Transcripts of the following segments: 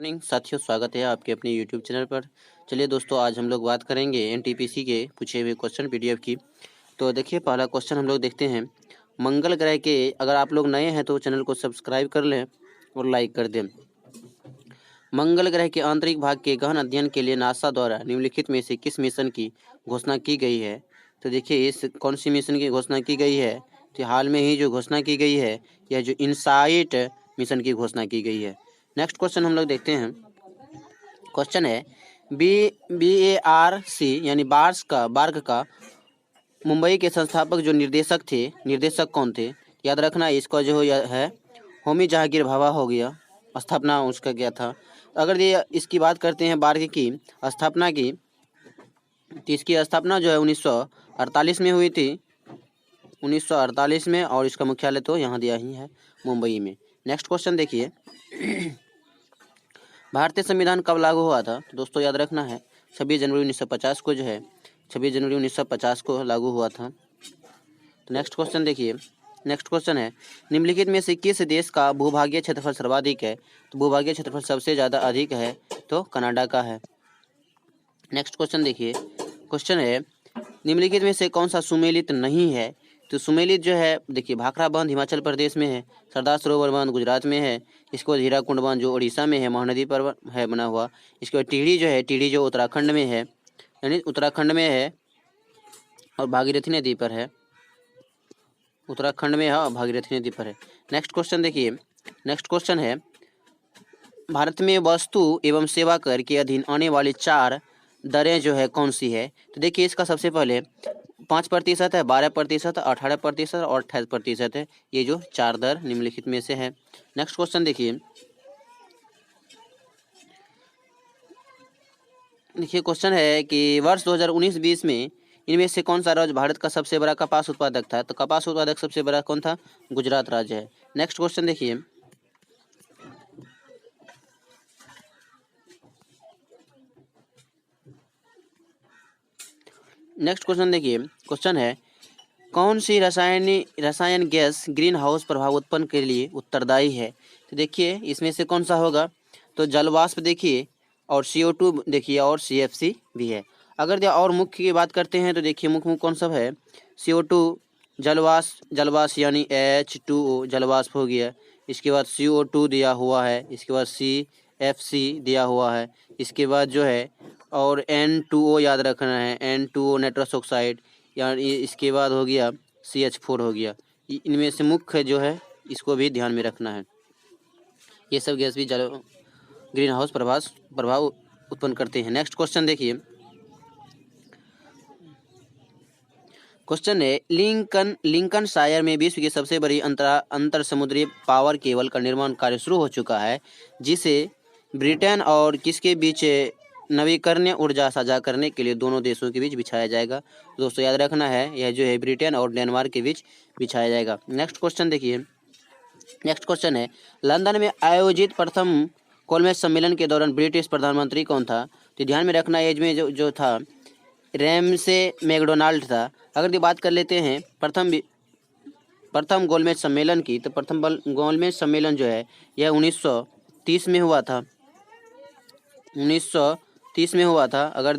Morning साथियों, स्वागत है आपके अपने यूट्यूब चैनल पर। चलिए दोस्तों, आज हम लोग बात करेंगे एनटीपीसी के पूछे हुए क्वेश्चन पीडीएफ की। तो देखिए, पहला क्वेश्चन हम लोग देखते हैं। मंगल ग्रह के, अगर आप लोग नए हैं तो चैनल को सब्सक्राइब कर लें और लाइक कर दें। मंगल ग्रह के आंतरिक भाग के गहन अध्ययन के लिए नासा द्वारा निम्नलिखित में से किस मिशन की घोषणा की गई है? तो देखिए, इस कौन सी मिशन की घोषणा की गई है? तो हाल में ही जो घोषणा की गई है, यह जो इनसाइट मिशन की घोषणा की गई है। नेक्स्ट क्वेश्चन हम लोग देखते हैं। क्वेश्चन है, BARC यानी बार्क का मुंबई के संस्थापक जो निर्देशक कौन थे? याद रखना, इसका जो है होमी जहांगीर भाभा हो गया, स्थापना उसका क्या था। अगर ये इसकी बात करते हैं बार्क की स्थापना की, तो इसकी स्थापना जो है 1948 में हुई थी, 1948 में, और इसका मुख्यालय तो यहाँ दिया ही है, मुंबई में। नेक्स्ट क्वेश्चन देखिए, भारतीय संविधान कब लागू हुआ था? तो दोस्तों याद रखना है 26 जनवरी 1950 को जो है 26 जनवरी 1950 को लागू हुआ था। तो नेक्स्ट क्वेश्चन देखिए, नेक्स्ट क्वेश्चन है, निम्नलिखित में से किस देश का भूभागीय क्षेत्रफल सर्वाधिक है? तो भूभागीय क्षेत्रफल सबसे ज़्यादा अधिक है तो कनाडा का है। नेक्स्ट क्वेश्चन देखिए, क्वेश्चन है, निम्नलिखित में से कौन सा सुमेलित नहीं है? तो सुमेलित जो है, देखिए, भाखड़ा बांध हिमाचल प्रदेश में है, सरदार सरोवर बांध गुजरात में है, इसके बाद हीराकुंड बांध जो उड़ीसा में है, महानदी पर है बना हुआ। इसके बाद टिहरी जो उत्तराखंड में है, यानी उत्तराखंड में है, और भागीरथी नदी पर है, उत्तराखंड में है और भागीरथी नदी पर है। नेक्स्ट क्वेश्चन देखिए, नेक्स्ट क्वेश्चन है, भारत में वस्तु एवं सेवा कर के अधीन आने वाली 4 दरें जो है कौन सी है? तो देखिए, इसका सबसे पहले 5% है, 12%, 18% और 28% है। ये जो 4 दर निम्नलिखित में से है। नेक्स्ट क्वेश्चन देखिए, क्वेश्चन है कि वर्ष 2019-20 में इनमें से कौन सा राज्य भारत का सबसे बड़ा कपास उत्पादक था? तो कपास उत्पादक सबसे बड़ा कौन था? गुजरात राज्य है। नेक्स्ट क्वेश्चन देखिए, क्वेश्चन है, कौन सी रसायन गैस ग्रीन हाउस प्रभाव उत्पन्न के लिए उत्तरदायी है? तो देखिए, इसमें से कौन सा होगा? तो जलवाष्प देखिए, और CO2 देखिए, और CFC भी है। अगर और मुख्य की बात करते हैं तो देखिए, मुख्य कौन सा है? CO2 जलवाष्प यानी H2O जलवाष्प हो गया। इसके बाद CO2 दिया हुआ है, इसके बाद CFC दिया हुआ है, इसके बाद जो है और N2O याद रखना है, N2O नाइट्रस ऑक्साइड, यानी इसके बाद हो गया CH4 हो गया। इनमें से मुख्य जो है, इसको भी ध्यान में रखना है। ये सब गैस भी ग्रीन हाउस प्रभाव उत्पन्न करते हैं। नेक्स्ट क्वेश्चन देखिए, क्वेश्चन है, लिंकन शायर में विश्व की सबसे बड़ी अंतर समुद्री पावर केबल का निर्माण कार्य शुरू हो चुका है, जिसे ब्रिटेन और किसके बीच नवीकरणीय ऊर्जा साझा करने के लिए दोनों देशों के बीच बिछाया जाएगा। दोस्तों याद रखना है, यह जो है ब्रिटेन और डेनमार्क के बीच बिछाया जाएगा। नेक्स्ट क्वेश्चन देखिए, नेक्स्ट क्वेश्चन है, लंदन में आयोजित प्रथम कॉमनवेल्थ सम्मेलन के दौरान ब्रिटिश प्रधानमंत्री कौन था? तो ध्यान में रखना, एज में जो था रैमसे मैकडोनाल्ड था। अगर ये बात कर लेते हैं प्रथम गोलमेज सम्मेलन की, तो प्रथम गोलमेज सम्मेलन जो है यह 1930 में हुआ था, 1930 में हुआ था। अगर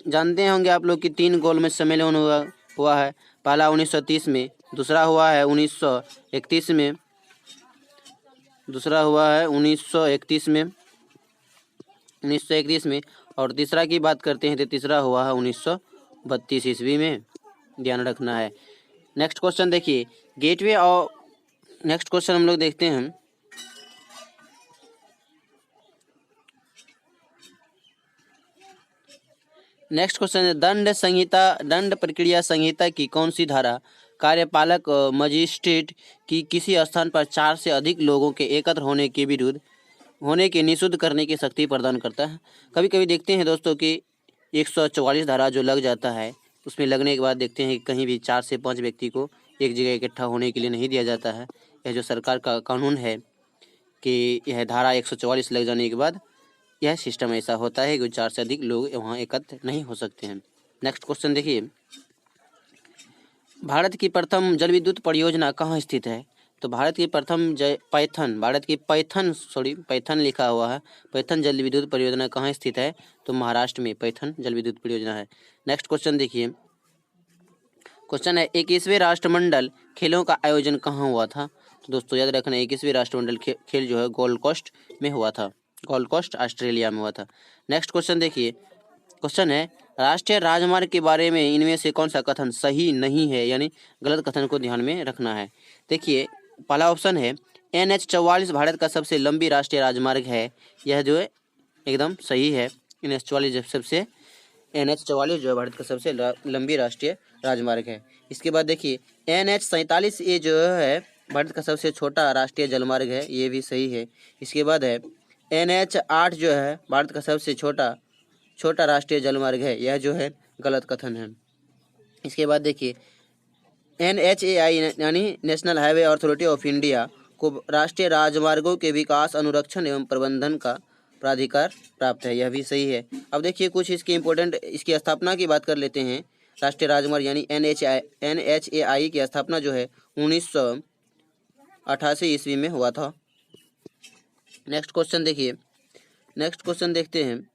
जानते होंगे आप लोग कि 3 गोलमेज सम्मेलन हुआ है। पहला 1930 में, दूसरा हुआ है 1931 में, दूसरा हुआ है 1931 में, 1931 में, और तीसरा की बात करते हैं तो तीसरा हुआ है 1932 ईस्वी में। ध्यान रखना है। नेक्स्ट क्वेश्चन देखिए, गेटवे और नेक्स्ट क्वेश्चन हम लोग देखते हैं। नेक्स्ट क्वेश्चन है, दंड प्रक्रिया संहिता की कौन सी धारा कार्यपालक मजिस्ट्रेट की किसी स्थान पर 4 से अधिक लोगों के एकत्र होने के निषिद्ध करने की शक्ति प्रदान करता है? कभी कभी देखते हैं दोस्तों कि 144 धारा जो लग जाता है, उसमें लगने के बाद देखते हैं कि कहीं भी 4 से 5 व्यक्ति को एक जगह इकट्ठा होने के लिए नहीं दिया जाता है। यह जो सरकार का कानून है कि यह धारा 144 लग जाने के बाद यह सिस्टम ऐसा होता है कि 4 से अधिक लोग वहाँ एकत्र नहीं हो सकते हैं। नेक्स्ट क्वेश्चन देखिए, भारत की प्रथम जल विद्युत परियोजना कहाँ स्थित है? तो भारत की प्रथम पैथन लिखा हुआ है। पैथन जल विद्युत परियोजना कहाँ स्थित है? तो महाराष्ट्र में पैथन जल विद्युत परियोजना है। नेक्स्ट क्वेश्चन देखिए, क्वेश्चन है 21वें राष्ट्रमंडल खेलों का आयोजन कहाँ हुआ था? तो दोस्तों याद रखना 21वें राष्ट्रमंडल खेल जो है गोल्ड कोस्ट में हुआ था। गोल्ड कोस्ट ऑस्ट्रेलिया में हुआ था। नेक्स्ट क्वेश्चन देखिए, क्वेश्चन है राष्ट्रीय राजमार्ग के बारे में इनमें से कौन सा कथन सही नहीं है, यानी गलत कथन को ध्यान में रखना है। देखिए पहला ऑप्शन है NH44 भारत का सबसे लंबी राष्ट्रीय राजमार्ग है। यह जो है एकदम सही है। NH44 जो है भारत का सबसे लंबी राष्ट्रीय राजमार्ग है। इसके बाद देखिए NH47 ये जो है भारत का सबसे छोटा राष्ट्रीय जलमार्ग है, ये भी सही है। इसके बाद है NH8 जो है भारत का सबसे छोटा राष्ट्रीय जलमार्ग है, यह जो है गलत कथन है। इसके बाद देखिए NHAI यानी national highway authority of India को राष्ट्रीय राजमार्गों के विकास, अनुरक्षण एवं प्रबंधन का प्राधिकार प्राप्त है, यह भी सही है। अब देखिए कुछ इसके इम्पोर्टेंट इसकी स्थापना की बात कर लेते हैं। राष्ट्रीय राजमार्ग यानी NHAI की स्थापना जो है 1988 ईस्वी में हुआ था। नेक्स्ट क्वेश्चन देखिए, नेक्स्ट क्वेश्चन देखते हैं।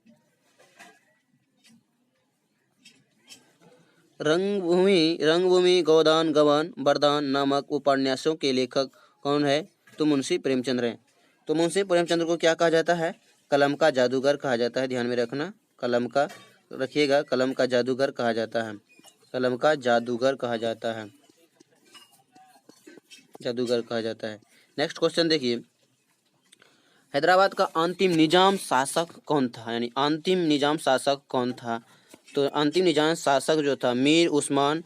रंगभूमि गोदान गबन वरदान नामक उपन्यासों के लेखक कौन है? तो मुंशी प्रेमचंद्र हैं। तो मुंशी प्रेमचंद्र को क्या कहा जाता है? कलम का जादूगर कहा जाता है। ध्यान में रखना, कलम का रखिएगा, कलम का जादूगर कहा जाता है। कलम का जादूगर कहा जाता है, जादूगर कहा जाता है। नेक्स्ट क्वेश्चन देखिए, हैदराबाद का अंतिम निजाम शासक कौन था? यानी अंतिम निजाम शासक कौन था? तो अंतिम निजाम शासक जो था मीर उस्मान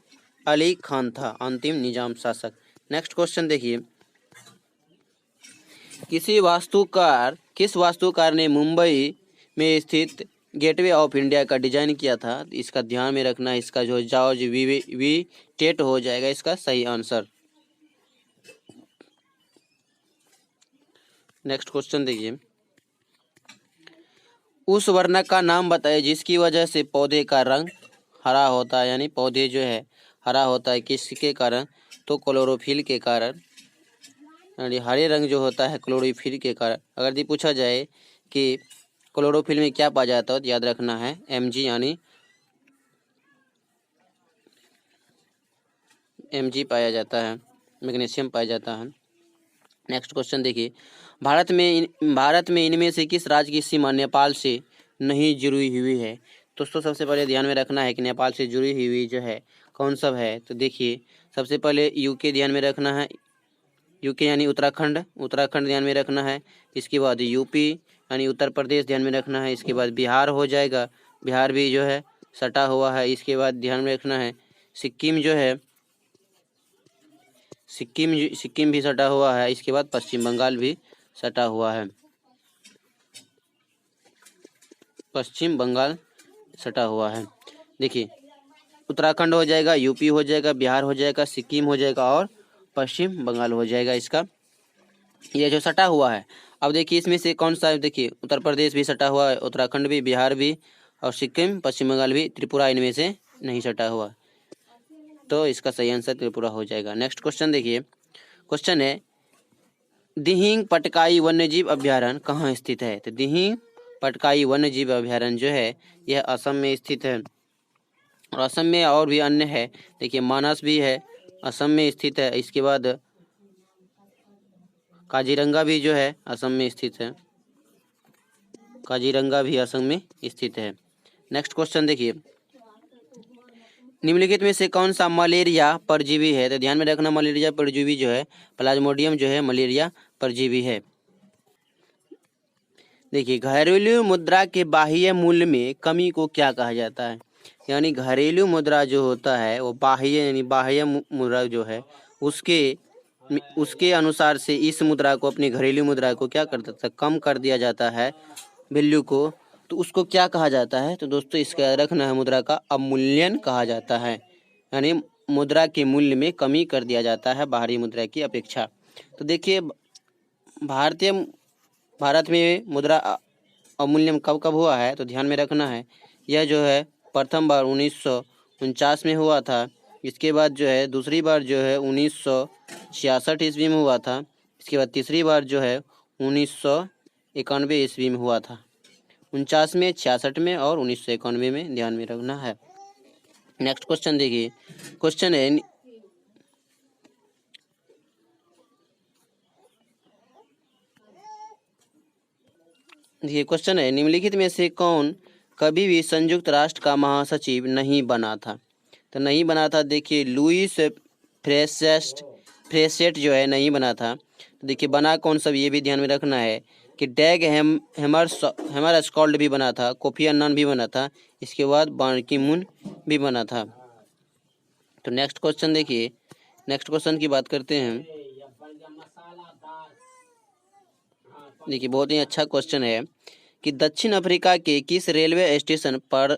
अली खान था, अंतिम निजाम शासक। नेक्स्ट क्वेश्चन देखिए, किस वास्तुकार ने मुंबई में स्थित गेटवे ऑफ इंडिया का डिजाइन किया था? इसका ध्यान में रखना, इसका जो जॉर्ज वी टेट हो जाएगा इसका सही आंसर। नेक्स्ट क्वेश्चन देखिए, उस वर्णक का नाम बताइए जिसकी वजह से पौधे का रंग हरा होता है, यानी पौधे जो है हरा होता है किसके कारण? तो क्लोरोफिल के कारण, यानी हरे रंग जो होता है क्लोरोफिल के कारण। अगर यदि पूछा जाए कि क्लोरोफिल में क्या पाया जाता है तो याद रखना है Mg यानी Mg पाया जाता है, मैग्नीशियम पाया जाता है। नेक्स्ट क्वेश्चन देखिए, भारत में इनमें से किस राज्य की सीमा नेपाल से नहीं जुड़ी हुई है? दोस्तों सबसे पहले ध्यान में रखना है कि नेपाल से जुड़ी हुई जो है कौन सब है? तो देखिए सबसे पहले यूके ध्यान में रखना है, यूके यानी उत्तराखंड ध्यान में रखना है। इसके बाद यूपी यानी उत्तर प्रदेश ध्यान में रखना है। इसके बाद बिहार हो जाएगा, बिहार भी जो है सटा हुआ है। इसके बाद ध्यान में रखना है सिक्किम जो है, सिक्किम भी सटा हुआ है। इसके बाद पश्चिम बंगाल भी सटा हुआ है, पश्चिम बंगाल सटा हुआ है। देखिए उत्तराखंड हो जाएगा, यूपी हो जाएगा, बिहार हो जाएगा, सिक्किम हो जाएगा और पश्चिम बंगाल हो जाएगा इसका, ये जो सटा हुआ है। अब देखिए इसमें से कौन सा, देखिए उत्तर प्रदेश भी सटा हुआ है, उत्तराखंड भी, बिहार भी और सिक्किम, पश्चिम बंगाल भी, त्रिपुरा इनमें से नहीं सटा हुआ, तो इसका सही आंसर त्रिपुरा हो जाएगा। नेक्स्ट क्वेश्चन देखिए, क्वेश्चन है दिहिंग पटकाई वन्यजीव अभ्यारण्य कहाँ स्थित है? तो दिहिंग पटकाई वन्यजीव अभ्यारण्य जो है यह असम में स्थित है, और असम में और भी अन्य है। देखिए मानस भी है, असम में स्थित है। इसके बाद काजीरंगा भी जो है असम में स्थित है, काजीरंगा भी असम में स्थित है। नेक्स्ट क्वेश्चन देखिए, निम्नलिखित में से कौन सा मलेरिया परजीवी है? तो ध्यान में रखना मलेरिया परजीवी जो है प्लाज्मोडियम जो है मलेरिया परजीवी है। देखिए घरेलू मुद्रा के बाह्य मूल्य में कमी को क्या कहा जाता है? यानी घरेलू मुद्रा जो होता है वो बाह्य यानी बाह्य मुद्रा जो है उसके अनुसार से इस मुद्रा को, अपनी घरेलू मुद्रा को क्या कर देता है, कम कर दिया जाता है वैल्यू को, तो उसको क्या कहा जाता है? तो दोस्तों इसका याद रखना है मुद्रा का अवमूल्यन कहा जाता है, यानी मुद्रा के मूल्य में कमी कर दिया जाता है बाहरी मुद्रा की अपेक्षा। तो देखिए भारत में मुद्रा अवमूल्यन कब कब हुआ है? तो ध्यान में रखना है यह जो है प्रथम बार 1949 में हुआ था। इसके बाद जो है दूसरी बार जो है 1966 ईस्वी में हुआ था। इसके बाद तीसरी बार जो है 1991 ईस्वी में हुआ था। 49 में, 66 में और 1991 में ध्यान में रखना है। नेक्स्ट क्वेश्चन देखिए, क्वेश्चन है निम्नलिखित में से कौन कभी भी संयुक्त राष्ट्र का महासचिव नहीं बना था? तो नहीं बना था, देखिए लुईस फ्रेसेट जो है नहीं बना था। तो देखिए बना कौन सा, ये भी ध्यान में रखना है कि डैग हैमरशोल्ड भी बना था, कोफी अन्नान भी बना था, इसके बाद बान की मून भी बना था। तो नेक्स्ट क्वेश्चन देखिए, नेक्स्ट क्वेश्चन की बात करते हैं। देखिए बहुत ही अच्छा क्वेश्चन है कि दक्षिण अफ्रीका के किस रेलवे स्टेशन पर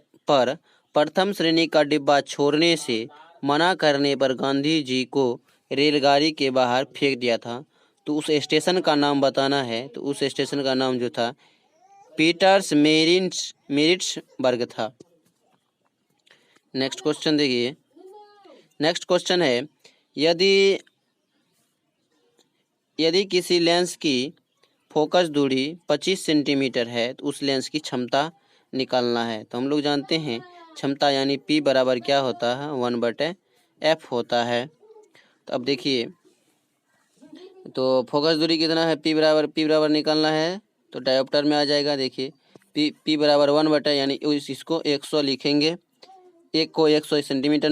प्रथम श्रेणी का डिब्बा छोड़ने से मना करने पर गांधी जी को रेलगाड़ी के बाहर फेंक दिया था? तो उस स्टेशन का नाम बताना है। तो उस स्टेशन का नाम जो था पीटर्स मेरिट्सबर्ग था। नेक्स्ट क्वेश्चन देखिए, नेक्स्ट क्वेश्चन है यदि किसी लेंस की फोकस दूरी 25 सेंटीमीटर है तो उस लेंस की क्षमता निकालना है। तो हम लोग जानते हैं क्षमता यानी P बराबर क्या होता है, 1/f होता है। तो अब देखिए, तो फोकस दूरी कितना है, P बराबर निकालना है तो डायोप्टर में आ जाएगा। देखिए P बराबर 1/, यानी इसको 100 लिखेंगे, एक को 100 सेंटीमीटर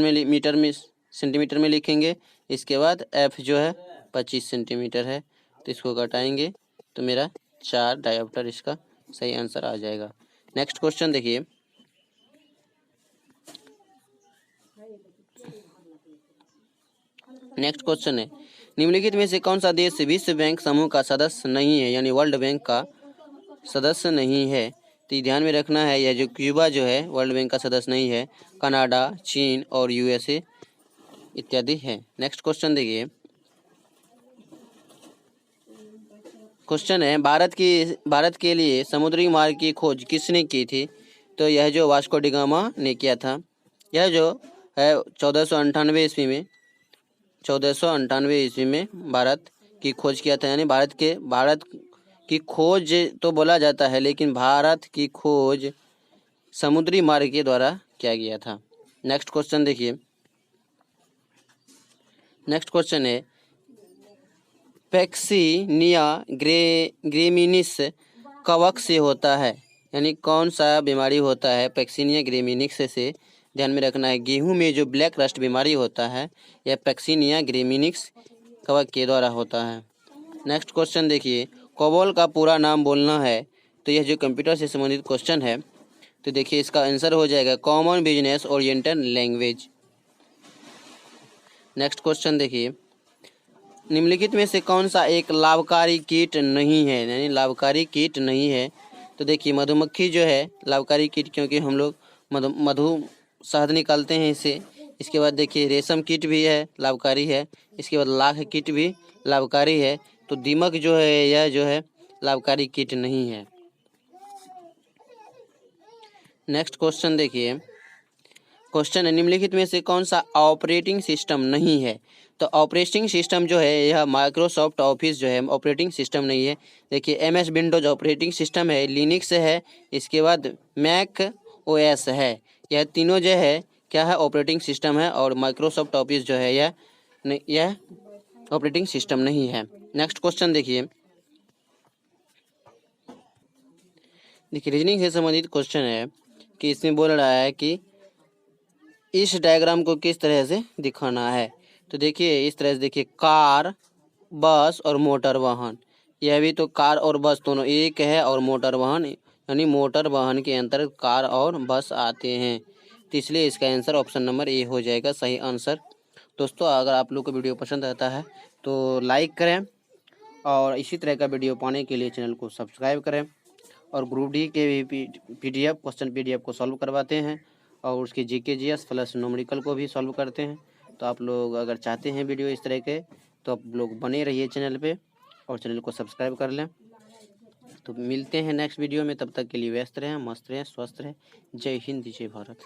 में लिखेंगे। इसके बाद f जो है 25 सेंटीमीटर है, तो इसको घटाएंगे तो मेरा 4 डायोप्टर इसका सही आंसर आ जाएगा। नेक्स्ट क्वेश्चन देखिए, नेक्स्ट क्वेश्चन है निम्नलिखित में से कौन सा देश विश्व बैंक समूह का सदस्य नहीं है, यानी वर्ल्ड बैंक का सदस्य नहीं है? तो ध्यान में रखना है, यह जो क्यूबा जो है वर्ल्ड बैंक का सदस्य नहीं है, कनाडा, चीन और USA इत्यादि है। नेक्स्ट क्वेश्चन देखिए, क्वेश्चन है भारत के लिए समुद्री मार्ग की खोज किसने की थी? तो यह जो वास्को डी गामा ने किया था। यह जो है 1498 ईस्वी में भारत की खोज किया था, यानी भारत की खोज तो बोला जाता है, लेकिन भारत की खोज समुद्री मार्ग के द्वारा किया गया था। नेक्स्ट क्वेश्चन देखिए, नेक्स्ट क्वेश्चन है पैक्सिनिया ग्रेमिनिस कवक से होता है, यानी कौन सा बीमारी होता है पैक्सिनिया ग्रेमिनिस से? ध्यान में रखना है, गेहूं में जो ब्लैक रस्ट बीमारी होता है यह पैक्सिनिया ग्रेमिनिस कवक के द्वारा होता है। नेक्स्ट क्वेश्चन देखिए, कोबोल का पूरा नाम बोलना है। तो यह जो कंप्यूटर से संबंधित क्वेश्चन है, तो देखिए इसका आंसर हो जाएगा common business oriented language. Next question देखिए, निम्नलिखित में से कौन सा एक लाभकारी कीट नहीं है, यानी लाभकारी कीट नहीं है? तो देखिए मधुमक्खी जो है लाभकारी कीट, क्योंकि हम लोग मधु शहद निकालते हैं इससे। इसके बाद देखिए रेशम कीट भी है, लाभकारी है। इसके बाद लाख कीट भी लाभकारी है। तो दीमक जो है यह जो है लाभकारी कीट नहीं है। नेक्स्ट क्वेश्चन देखिए, क्वेश्चन है निम्नलिखित में से कौन सा ऑपरेटिंग सिस्टम नहीं है? तो ऑपरेटिंग सिस्टम जो है यह माइक्रोसॉफ्ट ऑफिस जो है ऑपरेटिंग सिस्टम नहीं है। देखिए MS विंडोज ऑपरेटिंग सिस्टम है, लिनक्स है, इसके बाद मैक OS है। यह तीनों जो है क्या है, ऑपरेटिंग सिस्टम है, और माइक्रोसॉफ्ट ऑफिस जो है यह ऑपरेटिंग सिस्टम नहीं है। नेक्स्ट क्वेश्चन देखिए, रीजनिंग से संबंधित क्वेश्चन है कि इसमें बोल रहा है कि इस डायग्राम को किस तरह से दिखाना है। तो देखिए इस तरह से, देखिए कार, बस और मोटर वाहन, यह भी तो कार और बस दोनों एक है, और मोटर वाहन यानी मोटर वाहन के अंतर्गत कार और बस आते हैं। तो इसलिए इसका आंसर ऑप्शन नंबर A हो जाएगा सही आंसर। दोस्तों अगर आप लोग को वीडियो पसंद आता है तो लाइक करें, और इसी तरह का वीडियो पाने के लिए चैनल को सब्सक्राइब करें। और ग्रुप डी के भी क्वेश्चन PDF को सॉल्व करवाते हैं, और उसके GK GS प्लस न्यूमेरिकल को भी सॉल्व करते हैं। तो आप लोग अगर चाहते हैं वीडियो इस तरह के, तो आप लोग बने रहिए चैनल पे और चैनल को सब्सक्राइब कर लें। तो मिलते हैं नेक्स्ट वीडियो में, तब तक के लिए व्यस्त रहें, मस्त रहें, स्वस्थ रहें। जय हिंद, जय भारत।